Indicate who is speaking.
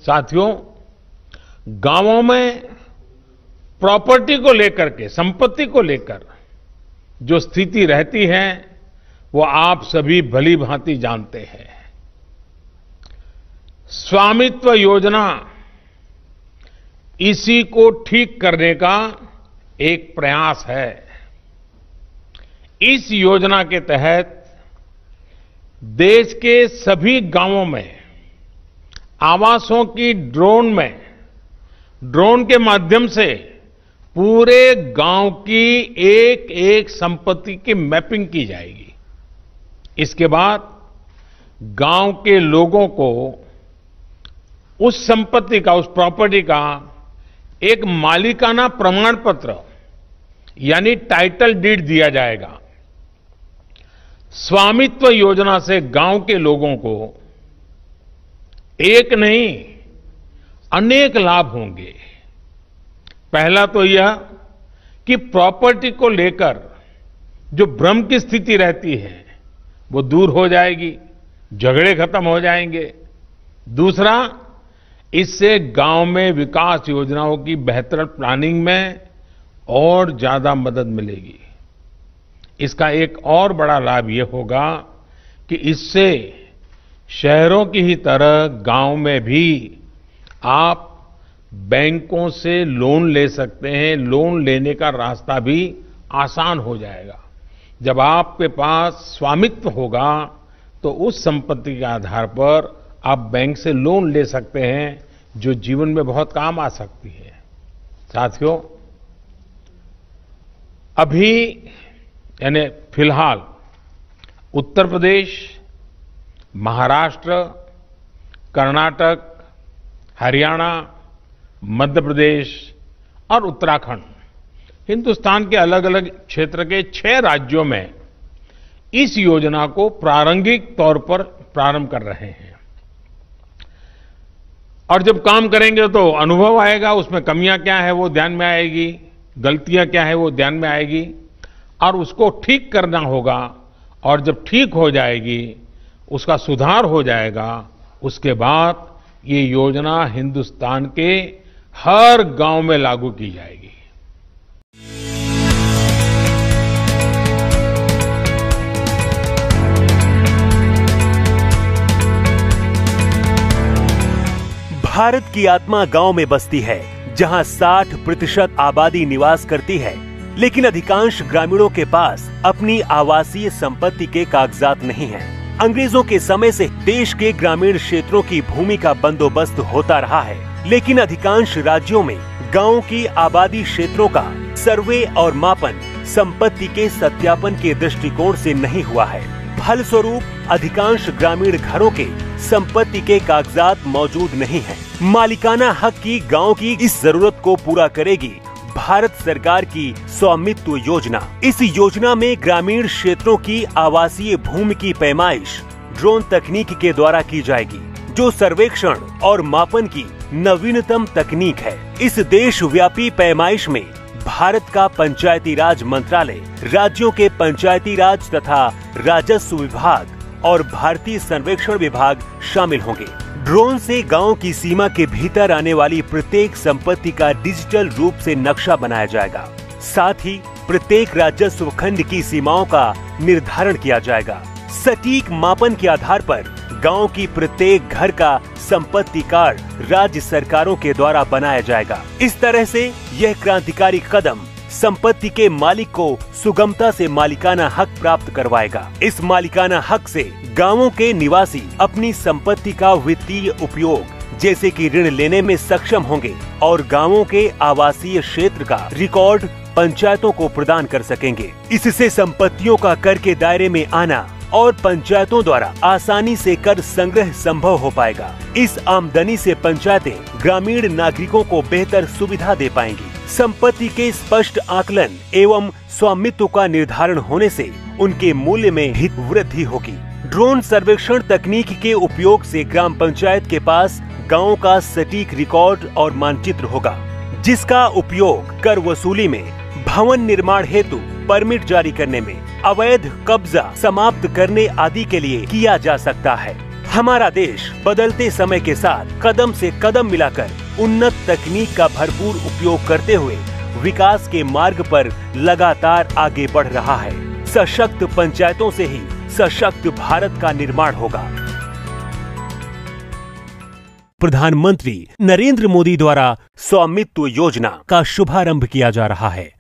Speaker 1: साथियों, गांवों में प्रॉपर्टी को लेकर के, संपत्ति को लेकर जो स्थिति रहती है वो आप सभी भली भांति जानते हैं। स्वामित्व योजना इसी को ठीक करने का एक प्रयास है। इस योजना के तहत देश के सभी गांवों में आवासों की ड्रोन के माध्यम से पूरे गांव की एक एक संपत्ति की मैपिंग की जाएगी। इसके बाद गांव के लोगों को उस संपत्ति का, उस प्रॉपर्टी का एक मालिकाना प्रमाण पत्र यानी टाइटल डीड दिया जाएगा। स्वामित्व योजना से गांव के लोगों को एक नहीं अनेक लाभ होंगे। पहला तो यह कि प्रॉपर्टी को लेकर जो भ्रम की स्थिति रहती है वो दूर हो जाएगी, झगड़े खत्म हो जाएंगे। दूसरा, इससे गांव में विकास योजनाओं की बेहतर प्लानिंग में और ज्यादा मदद मिलेगी। इसका एक और बड़ा लाभ यह होगा कि इससे शहरों की ही तरह गांव में भी आप बैंकों से लोन ले सकते हैं। लोन लेने का रास्ता भी आसान हो जाएगा। जब आपके पास स्वामित्व होगा तो उस संपत्ति के आधार पर आप बैंक से लोन ले सकते हैं, जो जीवन में बहुत काम आ सकती है। साथियों, अभी यानी फिलहाल उत्तर प्रदेश, महाराष्ट्र, कर्नाटक, हरियाणा, मध्य प्रदेश और उत्तराखंड, हिंदुस्तान के अलग अलग क्षेत्र के 6 राज्यों में इस योजना को प्रारंभिक तौर पर प्रारंभ कर रहे हैं। और जब काम करेंगे तो अनुभव आएगा, उसमें कमियां क्या है वो ध्यान में आएगी, गलतियां क्या है वो ध्यान में आएगी और उसको ठीक करना होगा। और जब ठीक हो जाएगी, उसका सुधार हो जाएगा, उसके बाद ये योजना हिंदुस्तान के हर गांव में लागू की जाएगी।
Speaker 2: भारत की आत्मा गांव में बसती है, जहां 60% आबादी निवास करती है, लेकिन अधिकांश ग्रामीणों के पास अपनी आवासीय संपत्ति के कागजात नहीं हैं। अंग्रेजों के समय से देश के ग्रामीण क्षेत्रों की भूमि का बंदोबस्त होता रहा है, लेकिन अधिकांश राज्यों में गांव की आबादी क्षेत्रों का सर्वे और मापन संपत्ति के सत्यापन के दृष्टिकोण से नहीं हुआ है। फलस्वरूप अधिकांश ग्रामीण घरों के संपत्ति के कागजात मौजूद नहीं हैं। मालिकाना हक की गांव की इस जरूरत को पूरा करेगी भारत सरकार की स्वामित्व योजना। इस योजना में ग्रामीण क्षेत्रों की आवासीय भूमि की पैमाइश ड्रोन तकनीक के द्वारा की जाएगी, जो सर्वेक्षण और मापन की नवीनतम तकनीक है। इस देशव्यापी पैमाइश में भारत का पंचायती राज मंत्रालय, राज्यों के पंचायती राज तथा राजस्व विभाग और भारतीय सर्वेक्षण विभाग शामिल होंगे। ड्रोन से गांव की सीमा के भीतर आने वाली प्रत्येक संपत्ति का डिजिटल रूप से नक्शा बनाया जाएगा। साथ ही प्रत्येक राजस्व खंड की सीमाओं का निर्धारण किया जाएगा। सटीक मापन के आधार पर गांव की प्रत्येक घर का संपत्ति कार्ड राज्य सरकारों के द्वारा बनाया जाएगा। इस तरह से यह क्रांतिकारी कदम संपत्ति के मालिक को सुगमता से मालिकाना हक प्राप्त करवाएगा। इस मालिकाना हक से गांवों के निवासी अपनी संपत्ति का वित्तीय उपयोग जैसे कि ऋण लेने में सक्षम होंगे और गांवों के आवासीय क्षेत्र का रिकॉर्ड पंचायतों को प्रदान कर सकेंगे। इससे संपत्तियों का कर के दायरे में आना और पंचायतों द्वारा आसानी से कर संग्रह संभव हो पाएगा। इस आमदनी से पंचायतें ग्रामीण नागरिकों को बेहतर सुविधा दे पाएंगी। संपत्ति के स्पष्ट आकलन एवं स्वामित्व का निर्धारण होने से उनके मूल्य में भी वृद्धि होगी। ड्रोन सर्वेक्षण तकनीक के उपयोग से ग्राम पंचायत के पास गांव का सटीक रिकॉर्ड और मानचित्र होगा, जिसका उपयोग कर वसूली में, भवन निर्माण हेतु परमिट जारी करने में, अवैध कब्जा समाप्त करने आदि के लिए किया जा सकता है। हमारा देश बदलते समय के साथ कदम से कदम मिलाकर उन्नत तकनीक का भरपूर उपयोग करते हुए विकास के मार्ग पर लगातार आगे बढ़ रहा है। सशक्त पंचायतों से ही सशक्त भारत का निर्माण होगा। प्रधानमंत्री नरेंद्र मोदी द्वारा स्वामित्व योजना का शुभारंभ किया जा रहा है।